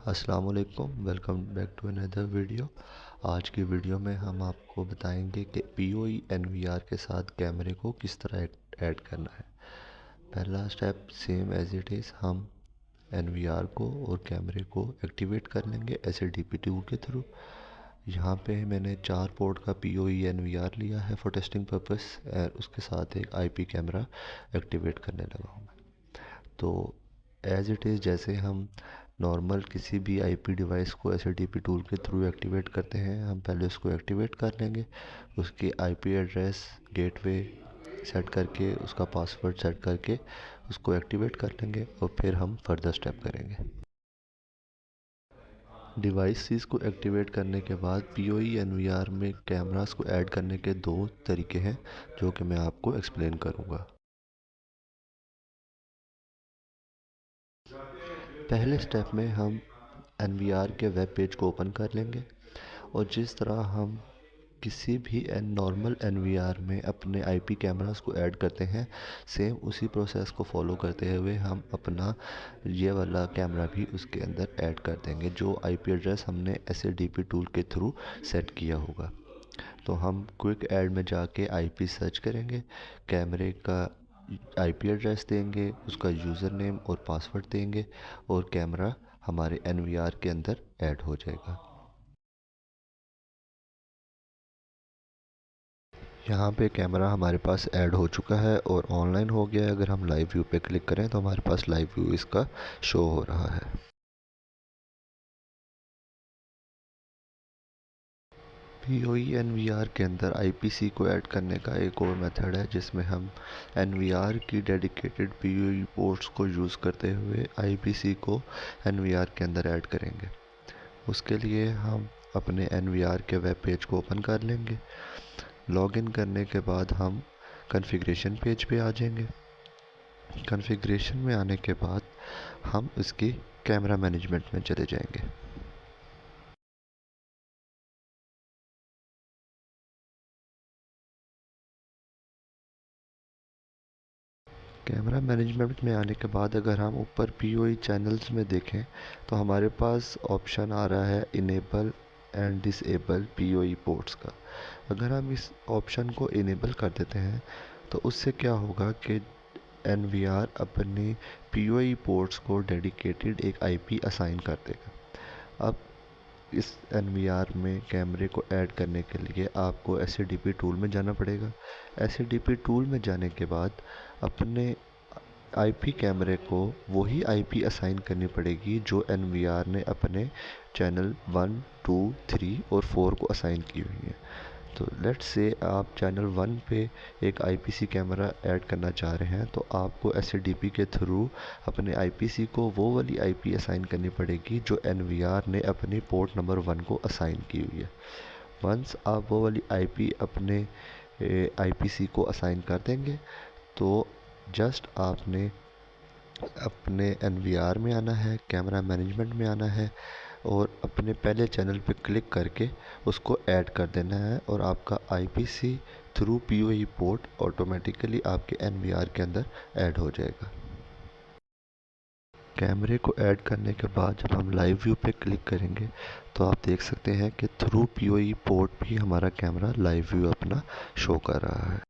अस्सलाम वालेकुम, welcome back to another video. आज की वीडियो में हम आपको बताएंगे कि POE NVR के साथ कैमरे को किस तरह ऐड करना है। पहला step same as it is, हम NVR को और कैमरे को एक्टिवेट कर लेंगे SADP टूल के थ्रू। यहाँ पे मैंने 4 पोर्ट का POE NVR लिया है फॉर टेस्टिंग पर्पस, और उसके साथ एक IP कैमरा एक्टिवेट करने लगा हूँ। तो एज इट इज़ जैसे हम नॉर्मल किसी भी IP डिवाइस को SADP टूल के थ्रू एक्टिवेट करते हैं, हम पहले उसको एक्टिवेट कर लेंगे। उसकी IP एड्रेस गेटवे सेट करके, उसका पासवर्ड सेट करके उसको एक्टिवेट कर लेंगे और फिर हम फर्दर स्टेप करेंगे। डिवाइसेस को एक्टिवेट करने के बाद POE NVR में कैमरास को ऐड करने के दो तरीके हैं, जो कि मैं आपको एक्सप्लेन करूँगा। पहले स्टेप में हम NVR के वेब पेज को ओपन कर लेंगे, और जिस तरह हम किसी भी नॉर्मल NVR में अपने IP कैमरास को ऐड करते हैं, सेम उसी प्रोसेस को फॉलो करते हुए हम अपना ये वाला कैमरा भी उसके अंदर ऐड कर देंगे, जो IP एड्रेस हमने SADP टूल के थ्रू सेट किया होगा। तो हम क्विक ऐड में जाके IP सर्च करेंगे, कैमरे का IP एड्रेस देंगे, उसका यूज़र नेम और पासवर्ड देंगे, और कैमरा हमारे NVR के अंदर ऐड हो जाएगा। यहाँ पे कैमरा हमारे पास ऐड हो चुका है और ऑनलाइन हो गया है। अगर हम लाइव व्यू पे क्लिक करें तो हमारे पास लाइव व्यू इसका शो हो रहा है। POE NVR के अंदर IPC को ऐड करने का एक और मेथड है, जिसमें हम NVR की डेडिकेटेड POE पोर्ट्स को यूज़ करते हुए IPC को NVR के अंदर ऐड करेंगे। उसके लिए हम अपने NVR के वेब पेज को ओपन कर लेंगे। लॉगिन करने के बाद हम कॉन्फ़िगरेशन पेज पे आ जाएंगे। कॉन्फ़िगरेशन में आने के बाद हम इसकी कैमरा मैनेजमेंट में चले जाएंगे। कैमरा मैनेजमेंट में आने के बाद अगर हम ऊपर POE चैनल्स में देखें तो हमारे पास ऑप्शन आ रहा है enable and disable POE ports का। अगर हम इस ऑप्शन को इनेबल कर देते हैं तो उससे क्या होगा कि NVR अपने POE पोर्ट्स को डेडिकेटेड एक IP असाइन कर देगा। अब इस NVR में कैमरे को ऐड करने के लिए आपको SADP टूल में जाना पड़ेगा। SADP टूल में जाने के बाद अपने IP कैमरे को वही IP असाइन करनी पड़ेगी जो NVR ने अपने चैनल 1, 2, 3 और 4 को असाइन की हुई है। तो लेट्स से आप चैनल 1 पे एक IPC कैमरा ऐड करना चाह रहे हैं, तो आपको SADP के थ्रू अपने IPC को वो वाली IP असाइन करनी पड़ेगी जो NVR ने अपने पोर्ट नंबर 1 को असाइन की हुई है। वंस आप वो वाली IP अपने IPC को असाइन कर देंगे, तो जस्ट आपने अपने NVR में आना है, कैमरा मैनेजमेंट में आना है, और अपने पहले चैनल पे क्लिक करके उसको ऐड कर देना है, और आपका IPC through POE port automatically आपके NVR के अंदर ऐड हो जाएगा। कैमरे को ऐड करने के बाद जब हम लाइव व्यू पे क्लिक करेंगे तो आप देख सकते हैं कि थ्रू POE पोर्ट भी हमारा कैमरा लाइव व्यू अपना शो कर रहा है।